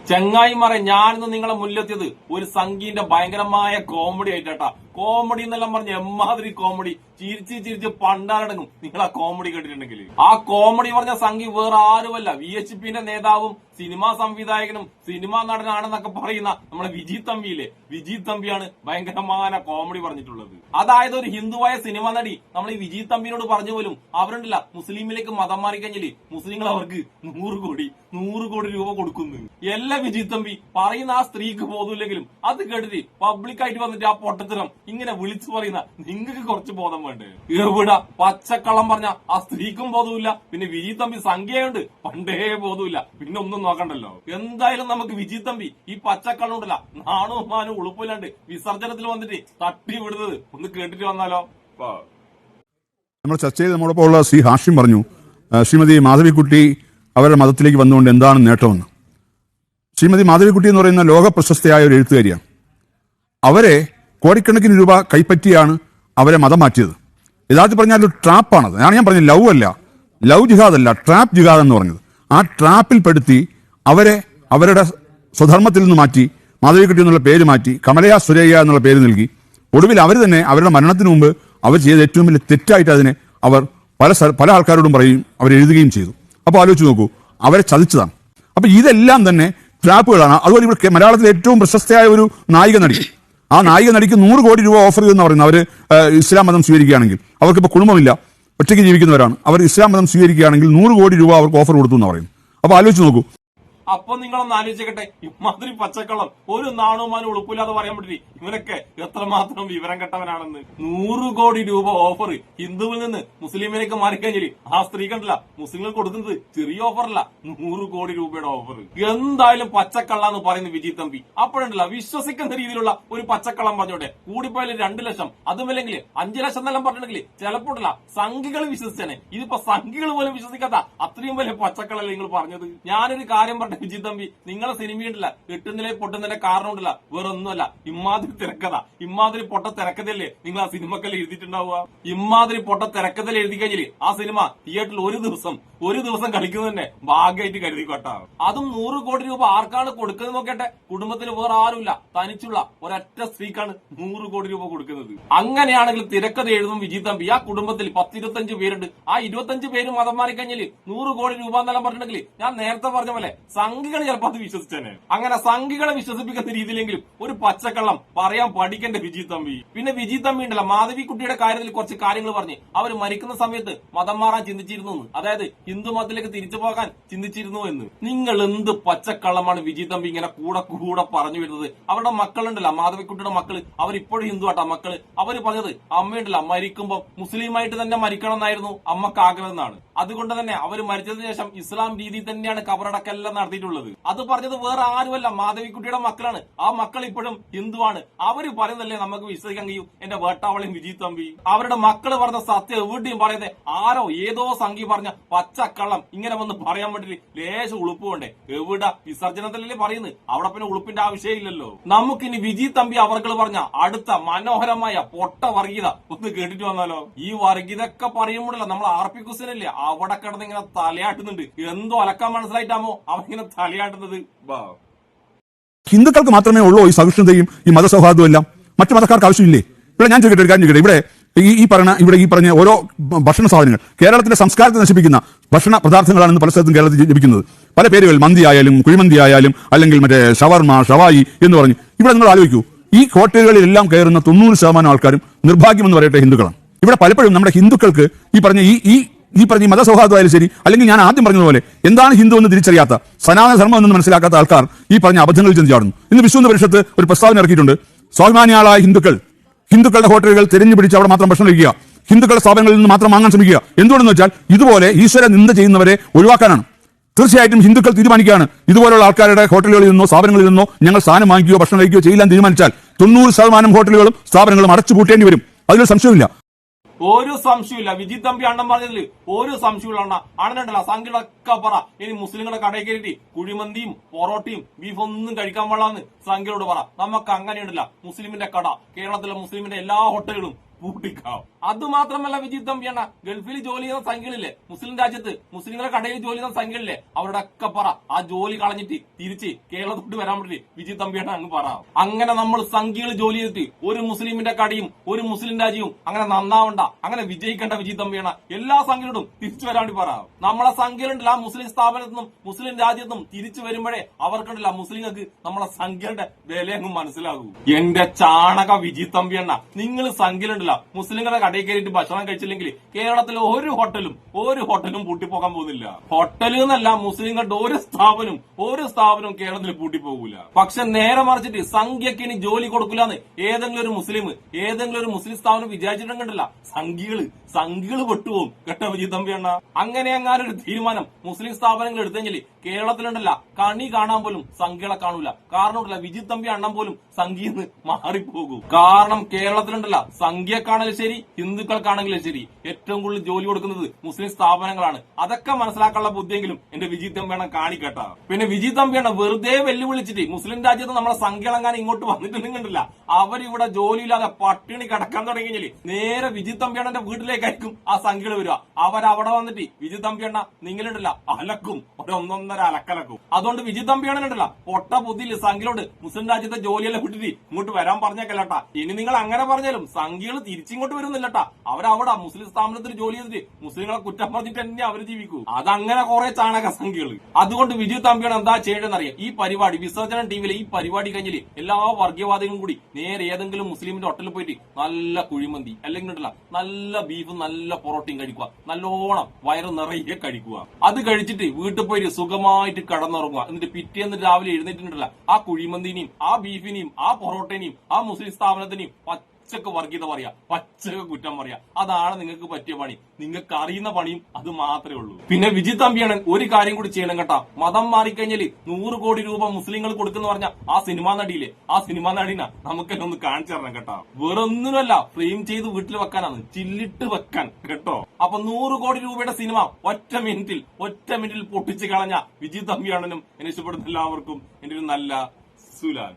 ചെങ്ങായിമാരെ, ഞാനിന്ന് നിങ്ങളെ മുന്നിലെത്തിയത് ഒരു സംഗീന്റെ ഭയങ്കരമായ കോമഡി ആയിട്ടാ. കോമഡി എന്നെല്ലാം പറഞ്ഞ എമ്മാതിരി കോമഡി, ചിരിച്ച് പണ്ടാരടങ്ങും നിങ്ങൾ ആ കോമഡി കേട്ടിട്ടുണ്ടെങ്കിൽ. ആ കോമഡി പറഞ്ഞ സംഗി വേറെ ആരുമല്ല, VHPന്റെ നേതാവും സിനിമാ സംവിധായകനും സിനിമാ നടനാണെന്നൊക്കെ പറയുന്ന നമ്മളെ വിജി തമ്പിയില്ലേ, വിജി തമ്പിയാണ് ഭയങ്കരമായ കോമഡി പറഞ്ഞിട്ടുള്ളത്. അതായത് ഒരു ഹിന്ദുവായ സിനിമാ നടി നമ്മൾ ഈ വിജി തമ്പിനോട് പറഞ്ഞു പോലും അവരുണ്ടല്ല മുസ്ലിമിലേക്ക് മതം മാറി കഴിഞ്ഞാല് മുസ്ലിങ്ങൾ അവർക്ക് 100 കോടി രൂപ കൊടുക്കുന്നു. എല്ലാ വിജി തമ്പി പറയുന്ന ആ സ്ത്രീക്ക് ബോധമില്ലെങ്കിലും അത് കേട്ടിട്ട് പബ്ലിക്കായിട്ട് വന്നിട്ട് ആ പൊട്ടത്തരം ഇങ്ങനെ വിളിച്ചു പറയുന്ന നിങ്ങൾക്ക് കുറച്ച് ബോധം വേണ്ടേ? എവിടെ പച്ചക്കള്ളം പറഞ്ഞ ആ സ്ത്രീക്കും ബോധമില്ല, പിന്നെ വിജി തമ്പി സംഖ്യയുണ്ട് പണ്ടേ ബോധമില്ല, പിന്നെ ഒന്നും നോക്കണ്ടല്ലോ. എന്തായാലും നമുക്ക് വിജി തമ്പി ഈ പച്ചക്കള്ളം ഉണ്ടല്ല നാണവും മാനും ഉളുപ്പില്ലാണ്ട് വിസർജനത്തിൽ വന്നിട്ട് തട്ടി വിടുന്നത് ഒന്ന് കേട്ടിട്ട് വന്നാലോ. നമ്മൾ ചർച്ച ചെയ്ത് നമ്മോടൊപ്പം ഉള്ള ശ്രീ ഹാഷിം പറഞ്ഞു, ശ്രീമതി മാധവിക്കുട്ടി അവരുടെ മതത്തിലേക്ക് വന്നുകൊണ്ട് എന്താണ് നേട്ടമെന്ന്. ശ്രീമതി മാധവിക്കുട്ടി എന്ന് പറയുന്ന ലോക പ്രശസ്തയായ ഒരു എഴുത്തുകാരിയാണ്. അവരെ കോടിക്കണക്കിന് രൂപ കൈപ്പറ്റിയാണ് അവരെ മതം മാറ്റിയത്. യഥാർത്ഥത്തിൽ പറഞ്ഞാൽ ഒരു ട്രാപ്പാണത്. ഞാൻ പറഞ്ഞ ലവ് ജിഹാദ് അല്ല, ട്രാപ്പ് ജിഹാദ് എന്ന് പറഞ്ഞത്. ആ ട്രാപ്പിൽ പെടുത്തി അവരെ അവരുടെ സ്വധർമ്മത്തിൽ നിന്ന് മാറ്റി മാധവിക്കുട്ടി എന്നുള്ള പേര് മാറ്റി കമലയ സുരയ്യ എന്നുള്ള പേര് നൽകി. ഒടുവിൽ അവർ തന്നെ അവരുടെ മരണത്തിന് മുമ്പ് അവർ ചെയ്ത ഏറ്റവും വലിയ തെറ്റായിട്ട് അതിനെ അവർ പല ആൾക്കാരോടും പറയും, അവരെഴുതുകയും ചെയ്തു. അപ്പോൾ ആലോചിച്ച് നോക്കൂ, അവരെ ചതിച്ചതാണ്. അപ്പൊ ഇതെല്ലാം തന്നെ ട്രാപ്പുകളാണ്. അതുപോലെ ഇവിടെ മലയാളത്തിലെ ഏറ്റവും പ്രശസ്തയായ ഒരു നായിക നടി, ആ നായിക നടിക്ക് 100 കോടി രൂപ ഓഫർ ചെയ്തെന്ന് പറയുന്നത് അവർ ഇസ്ലാം മതം സ്വീകരിക്കുകയാണെങ്കിൽ, അവർക്കിപ്പോൾ കുടുംബമില്ല, ഒറ്റയ്ക്ക് ജീവിക്കുന്നവരാണ്, അവർ ഇസ്ലാം മതം സ്വീകരിക്കുകയാണെങ്കിൽ 100 കോടി രൂപ അവർക്ക് ഓഫർ കൊടുത്തു എന്ന് പറയുന്നു. അപ്പൊ ആലോചിച്ച് നോക്കൂ. അപ്പൊ നിങ്ങളൊന്ന് ആലോചിക്കട്ടെ, ഇമാതിരി പച്ചക്കള്ളം ഒരു നാണുമാനും ഉളുപ്പില്ലാതെ പറയാൻ പറ്റില്ല ഇവനൊക്കെ എത്രമാത്രം വിവരം കെട്ടവനാണെന്ന്. 100 കോടി രൂപ ഓഫർ ഹിന്ദുവിൽ നിന്ന് മുസ്ലിമിലേക്ക് മാറിക്കഴിഞ്ഞാല് ആ സ്ത്രീ കണ്ടില്ല മുസ്ലിങ്ങൾ കൊടുക്കുന്നത് ചെറിയ ഓഫറല്ല, 100 കോടി രൂപയുടെ ഓഫർ. എന്തായാലും പച്ചക്കള്ളാന്ന് പറയുന്ന വിജി തമ്പി അപ്പോഴുണ്ടല്ല വിശ്വസിക്കുന്ന രീതിയിലുള്ള ഒരു പച്ചക്കള്ളം പറഞ്ഞോട്ടെ. കൂടിപ്പോയാലും 2 ലക്ഷം, അതുമല്ലെങ്കിൽ 5 ലക്ഷം എന്നെല്ലാം പറഞ്ഞിട്ടുണ്ടെങ്കിൽ ചിലപ്പോഴല്ല സംഘികൾ വിശ്വസിച്ചേനെ. ഇതിപ്പോ സംഘികൾ പോലും വിശ്വസിക്കാത്ത അത്രയും വലിയ പച്ചക്കള്ളല്ലേ നിങ്ങൾ പറഞ്ഞത്. ഞാനൊരു കാര്യം പറഞ്ഞ വിജി തമ്പി, നിങ്ങളെ സിനിമയുണ്ടല്ല എട്ടുന്നിലെ പൊട്ടുന്നതിന്റെ കാരണം ഉണ്ടല്ല വേറെ ഒന്നുമല്ല, ഇമാതിരി തിരക്കഥ, ഇമാതിരി പൊട്ട തിരക്കഥയല്ലേ നിങ്ങൾ ആ സിനിമക്കല്ലേ എഴുതിയിട്ടുണ്ടാവുക. ഇമാതിരി പൊട്ട തിരക്കഥയിൽ എഴുതി കഴിഞ്ഞാല് ആ സിനിമ തിയേറ്ററിൽ ഒരു ദിവസം കളിക്കുന്നത് തന്നെ ഭാഗ്യമായിട്ട് കരുതിക്കോട്ടാ. അതും 100 കോടി രൂപ ആർക്കാണ് കൊടുക്കുന്നത് നോക്കട്ടെ. കുടുംബത്തിൽ വേറെ ആരുമില്ല, തനിച്ചുള്ള ഒരൊറ്റ സ്ത്രീക്കാണ് 100 കോടി രൂപ കൊടുക്കുന്നത്. അങ്ങനെയാണെങ്കിൽ തിരക്കഥ എഴുതും വിജി തമ്പി. ആ കുടുംബത്തിൽ 10-25 പേരുണ്ട്. ആ 25 പേര് മതം മാറി കഴിഞ്ഞാല് 100 കോടി രൂപ എന്നെല്ലാം പറഞ്ഞിട്ടുണ്ടെങ്കിൽ ഞാൻ നേരത്തെ പറഞ്ഞ പോലെ സംഘികൾ ചിലപ്പോൾ അത് വിശ്വസിച്ചേനെ. അങ്ങനെ സംഘികളെ വിശ്വസിപ്പിക്കുന്ന രീതിയിലെങ്കിലും ഒരു പച്ചക്കള്ളം പറയാൻ പഠിക്കേണ്ട വിജി തമ്പി. പിന്നെ വിജി തമ്പി ഉണ്ടല്ല മാധവിക്കുട്ടിയുടെ കാര്യത്തിൽ കുറച്ച് കാര്യങ്ങൾ പറഞ്ഞ് അവർ മരിക്കുന്ന സമയത്ത് മതം മാറാൻ ചിന്തിച്ചിരുന്നു, അതായത് ഹിന്ദു മതത്തിലേക്ക് തിരിച്ചു പോകാൻ ചിന്തിച്ചിരുന്നു എന്ന്. നിങ്ങൾ എന്ത് പച്ചക്കള്ളമാണ് വിജി തമ്പി ഇങ്ങനെ കൂടെ പറഞ്ഞു വരുന്നത്. അവരുടെ മക്കളുണ്ടല്ല മാധവിക്കുട്ടിയുടെ മക്കള്, അവരിപ്പോഴും ഹിന്ദു ആട്ടാ മക്കള്. അവര് പറഞ്ഞത് അമ്മയുണ്ടല്ല മരിക്കുമ്പോ മുസ്ലിമായിട്ട് തന്നെ മരിക്കണം എന്നായിരുന്നു അമ്മക്ക് ആഗ്രഹം എന്നാണ്. അതുകൊണ്ട് തന്നെ അവര് മരിച്ചതിന് ശേഷം ഇസ്ലാം രീതി തന്നെയാണ് കബറടക്കെല്ലാം നടത്തിയിട്ടുള്ളത്. അത് പറഞ്ഞത് വേറെ ആരുമല്ല, മാധവിക്കുട്ടിയുടെ മക്കളാണ്. ആ മക്കൾ ഇപ്പോഴും ഹിന്ദുവാണ്. അവര് പറയുന്നല്ലേ നമുക്ക് വിശ്വസിക്കാൻ കഴിയും. എന്റെ വേട്ടാവളയും വിജി തമ്പി അവരുടെ മക്കള് പറഞ്ഞ സത്യം എവിടെയും പറയുന്നത് ആരോ ഏതോ സംഘി പറഞ്ഞ പച്ചക്കള്ളം ഇങ്ങനെ വന്ന് പറയാൻ വേണ്ടി ലേശം ഉളുപ്പുണ്ടേ. എവിടെ വിസർജനത്തിലല്ലേ പറയുന്നത്, അവിടെ പിന്നെ ഉളുപ്പിന്റെ ആവശ്യമില്ലല്ലോ. നമുക്കിനി വിജി തമ്പി അവർകൾ പറഞ്ഞ അടുത്ത മനോഹരമായ പൊട്ട വർഗീയത ഒന്ന് കേട്ടിട്ട് വന്നാലോ. ഈ വർഗീയതൊക്കെ പറയുമ്പോഴല്ല നമ്മൾ RP കുസനല്ലേ അവിടെ കിടന്ന് ഇങ്ങനെ തലയാട്ടുന്നുണ്ട്. എന്തോ അലക്കാൻ മനസ്സിലായിട്ടാമോ അവനിങ്ങനെ തലയാട്ടുന്നത്. ഹിന്ദുക്കൾക്ക് മാത്രമേ ഉള്ളൂ ഈ സഹിഷ്ണുതയും ഈ മതസൗഹാർദ്ദവും എല്ലാം, മറ്റു മതക്കാർക്ക് ആവശ്യമില്ലേ? ഇവിടെ ഞാൻ ചോദിക്കട്ടെ, ഒരു കാര്യം ചോദിക്കട്ടെ, ഇവിടെ ഈ പറഞ്ഞ ഓരോ ഭക്ഷണ സാധനങ്ങൾ കേരളത്തിന്റെ സംസ്കാരത്തെ നശിപ്പിക്കുന്ന ഭക്ഷണ പദാർത്ഥങ്ങളാണെന്ന് പല സ്ഥലത്തും കേരളത്തിൽ ലഭിക്കുന്നത്. പല പേരുകൾ, മന്തി ആയാലും കുഴിമന്തി ആയാലും അല്ലെങ്കിൽ മറ്റേ ഷവർമ, ഷവായി എന്ന് പറഞ്ഞ്. ഇവിടെ നിങ്ങൾ ആലോചിക്കൂ, ഈ ഹോട്ടലുകളിലെല്ലാം കയറുന്ന 90% ആൾക്കാരും നിർഭാഗ്യമെന്ന് പറയട്ടെ ഹിന്ദുക്കളാണ്. ഇവിടെ പലപ്പോഴും നമ്മുടെ ഹിന്ദുക്കൾക്ക് ഈ പറഞ്ഞ ഈ പറഞ്ഞ മതസൗഹാർദ്ദമായാലും ശരി, അല്ലെങ്കിൽ ഞാൻ ആദ്യം പറഞ്ഞതുപോലെ എന്താണ് ഹിന്ദു എന്ന് തിരിച്ചറിയാത്ത, സനാതന ധർമ്മം എന്ന് മനസ്സിലാക്കാത്ത ആൾക്കാർ ഈ പറഞ്ഞ അബദ്ധങ്ങളിൽ ചെന്ന് ചാടുന്നു. ഇന്ന് വിശ്വ പരിഷത്ത് ഒരു പ്രസ്താവന ഇറക്കിയിട്ടുണ്ട്. സ്വാഭിമാനികളായ ഹിന്ദുക്കളുടെ ഹോട്ടലുകൾ തിരഞ്ഞുപിടിച്ച് അവിടെ മാത്രം ഭക്ഷണം കഴിക്കുക, ഹിന്ദുക്കളുടെ സ്ഥാപനങ്ങളിൽ നിന്ന് മാത്രം വാങ്ങാൻ ശ്രമിക്കുക. എന്തുകൊണ്ടെന്ന് വെച്ചാൽ ഇതുപോലെ ഈശ്വര നിന്ദ ചെയ്യുന്നവരെ ഒഴിവാക്കാനാണ്. തീർച്ചയായിട്ടും ഹിന്ദുക്കൾ തീരുമാനിക്കുകയാണ്, ഇതുപോലുള്ള ആൾക്കാരുടെ ഹോട്ടലുകളിൽ നിന്നോ സ്ഥാപനങ്ങളിൽ നിന്നോ ഞങ്ങൾ സാധനം വാങ്ങിക്കുകയോ ഭക്ഷണം കഴിക്കുകയോ ചെയ്യാൻ തീരുമാനിച്ചാൽ 90% ഹോട്ടലുകളും സ്ഥാപനങ്ങളും അടച്ചു പൂട്ടേണ്ടി വരും. അതിലൊരു സംശയമില്ല. ഒരു സംശയമില്ല. വിജി തമ്പി അണ്ണൻ പറഞ്ഞതിൽ ഒരു സംശയമില്ല. അണ്ണനുണ്ടല്ല സംഖ്യകളൊക്കെ പറ ഇനി മുസ്ലിങ്ങളുടെ കടയിൽ കയറ്റി കുഴിമന്തിയും പൊറോട്ടയും ബീഫ് ഒന്നും കഴിക്കാൻ പാടില്ലെന്ന് സംഖ്യയോട് പറ. നമുക്ക് അങ്ങനെയുണ്ടല്ല മുസ്ലിമിന്റെ കട, കേരളത്തിലെ മുസ്ലിമിന്റെ എല്ലാ ഹോട്ടലുകളും പൂട്ടിക്കാം. അത് മാത്രമല്ല വിജി തമ്പിയണ്ണ, ഗൾഫിൽ ജോലി ചെയ്യുന്ന സംഖ്യകളില്ലേ, മുസ്ലിം രാജ്യത്ത് മുസ്ലിങ്ങളുടെ കടയിൽ ജോലി ചെയ്യുന്ന സംഖ്യകളില്ലേ, അവരുടെ ഒക്കെ പറ ആ ജോലി കളഞ്ഞിട്ട് തിരിച്ച് കേരളത്തോട്ട് വരാൻ വേണ്ടി വിജി തമ്പിയണ്ണ അങ്ങ് പറ. അങ്ങനെ നമ്മൾ സംഖ്യകൾ ജോലി ചെയ്തിട്ട് ഒരു മുസ്ലിമിന്റെ കടയും ഒരു മുസ്ലിം രാജ്യവും അങ്ങനെ നന്നാവണ്ട, അങ്ങനെ വിജയിക്കേണ്ട വിജി തമ്പിയണ്ണ എല്ലാ സംഖ്യയോടും തിരിച്ചു വരാൻ വേണ്ടി പറ. നമ്മളെ സംഖ്യകളുണ്ടല്ല ആ മുസ്ലിം സ്ഥാപനത്തിനും മുസ്ലിം രാജ്യത്തും തിരിച്ചു വരുമ്പോഴേ അവർക്കുണ്ടല്ല മുസ്ലിങ്ങൾക്ക് നമ്മളെ സംഖ്യയുടെ വില അങ്ങ് മനസ്സിലാകൂ. എന്റെ ചാണക വിജി തമ്പിയണ്ണ, നിങ്ങൾ സംഖ്യയിലുണ്ടല്ല മുസ്ലിങ്ങളുടെ കടയിൽ കയറിയിട്ട് ഭക്ഷണം കഴിച്ചില്ലെങ്കിൽ കേരളത്തിലെ ഒരു ഹോട്ടലും പൂട്ടിപ്പോകാൻ പോകുന്നില്ല. ഹോട്ടലിൽ നിന്നല്ല മുസ്ലിങ്ങളുടെ ഒരു സ്ഥാപനവും കേരളത്തിൽ പൂട്ടിപ്പോകൂല. പക്ഷെ നേരെ മറിച്ചിട്ട് സംഖ്യക്ക് ഇനി ജോലി കൊടുക്കില്ലാന്ന് ഏതെങ്കിലും ഒരു മുസ്ലിം സ്ഥാപനം വിചാരിച്ചിട്ടുണ്ടല്ല, സംഖ്യകള് പെട്ടുപോകും കേട്ടോ വിജി തമ്പിയണ്ണ. അങ്ങനെ എങ്ങാനൊരു തീരുമാനം മുസ്ലിം സ്ഥാപനങ്ങൾ എടുത്തെങ്കിൽ കേരളത്തിലുണ്ടല്ല കണി കാണാൻ പോലും സംഖ്യകളെ കാണൂല. കാരണമില്ല, വിജി തമ്പി അണ്ണം പോലും സംഖ്യന്ന് മാറിപ്പോകും. കാരണം കേരളത്തിലുണ്ടല്ല സംഖ്യക്കാണെങ്കിലും ശരി ഹിന്ദുക്കൾക്കാണെങ്കിലും ശരി ഏറ്റവും കൂടുതൽ ജോലി കൊടുക്കുന്നത് മുസ്ലിം സ്ഥാപനങ്ങളാണ്. അതൊക്കെ മനസ്സിലാക്കാനുള്ള ബുദ്ധിയെങ്കിലും എന്റെ വിജി തമ്പിയണ്ണം കാണിക്കട്ട. പിന്നെ വിജി തമ്പിയണ്ണം വെറുതെ വെല്ലുവിളിച്ചിട്ട് മുസ്ലിം രാജ്യത്ത് നമ്മളെ സംഖ്യകളെങ്ങാനും ഇങ്ങോട്ട് വന്നിട്ടുണ്ടെങ്കിലല്ല അവരിവിടെ ജോലിയില്ലാതെ പട്ടിണി കിടക്കാൻ തുടങ്ങിയാൽ നേരെ വിജി തമ്പിയണ്ണന്റെ വീട്ടിലേക്കായിരിക്കും ആ സംഖ്യകൾ വരിക. അവരവിടെ വന്നിട്ട് വിജി തമ്പിയണ്ണ നിങ്ങളുണ്ടല്ല അലക്കും, ഒന്നൊന്നര അലക്കലക്കും. അതുകൊണ്ട് വിജി തമ്പിയണ്ണനുണ്ടല്ല പൊട്ട ബുദ്ധിയിൽ സംഖ്യയോട് മുസ്ലിം രാജ്യത്തെ ജോലിയെല്ലാം വിട്ടിട്ട് ഇങ്ങോട്ട് വരാൻ പറഞ്ഞേക്കല്ലട്ടാ. ഇനി നിങ്ങൾ അങ്ങനെ പറഞ്ഞാലും സംഖ്യകൾ തിരിച്ചിങ്ങോട്ട് വരുന്നില്ലട്ടാ. അവരവിടെ മുസ്ലിം സ്ഥാപനത്തിൽ ജോലി ചെയ്തിട്ട് മുസ്ലിങ്ങളെ കുറ്റം പറഞ്ഞിട്ട് തന്നെ അവർ ജീവിക്കൂ. അതങ്ങനെ കുറെ ചാണക സംഖ്യകൾ. അതുകൊണ്ട് വിജി തമ്പിയാണ് എന്താ ചെയ്യേണ്ടതെന്നറിയാം. ഈ പരിപാടി വിസർജനം ടിവിയിലെ ഈ പരിപാടി കഴിഞ്ഞാൽ എല്ലാ വർഗീയവാദികളും കൂടി നേരെ ഏതെങ്കിലും മുസ്ലിമിന്റെ ഹോട്ടലിൽ പോയിട്ട് നല്ല കുഴിമന്തി അല്ലെങ്കിൽ ഉണ്ടല്ല നല്ല ബീഫും നല്ല പൊറോട്ടയും കഴിക്കുക, നല്ലോണം വയറ് നിറയെ കഴിക്കുക. അത് കഴിച്ചിട്ട് വീട്ടിൽ പോയിട്ട് സുഖമായിട്ട് കിടന്നുറങ്ങുക. എന്നിട്ട് പിറ്റേന്ന് രാവിലെ എഴുന്നേറ്റിട്ടുണ്ടല്ല ആ കുഴിമന്തിനെയും ആ ബീഫിനെയും ആ പൊറോട്ടനെയും ആ മുസ്ലിം സ്ഥാപനത്തിനെയും പച്ചക്ക് വർഗീയത പറയാ, പച്ചക്ക് കുറ്റം പറയാ. അതാണ് നിങ്ങൾക്ക് പറ്റിയ പണി. നിങ്ങൾക്ക് അറിയുന്ന പണിയും അത് മാത്രമേ ഉള്ളൂ. പിന്നെ വിജി തമ്പിയാണ് ഒരു കാര്യം കൂടി ചെയ്യണം കേട്ടാ. മതം മാറിക്കഴിഞ്ഞാൽ 100 കോടി രൂപ മുസ്ലിങ്ങൾ കൊടുക്കുന്ന പറഞ്ഞ ആ സിനിമാ നടിയില്ലേ, ആ സിനിമാ നടീന നമുക്കെല്ലാം ഒന്ന് കാണിച്ചു തരണം കേട്ടാ. വേറൊന്നിനുമല്ല, ഫ്രെയിം ചെയ്ത് വീട്ടിൽ വെക്കാനാണ്, ചില്ലിട്ട് വെക്കാൻ കേട്ടോ. അപ്പൊ 100 കോടി രൂപയുടെ സിനിമ ഒറ്റ മിനിറ്റിൽ പൊട്ടിച്ചു കളഞ്ഞ വിജി തമ്പിയാണെന്നും എന്നെ ഇഷ്ടപ്പെടുന്ന എല്ലാവർക്കും എന്റെ ഒരു നല്ല സുലാൻ.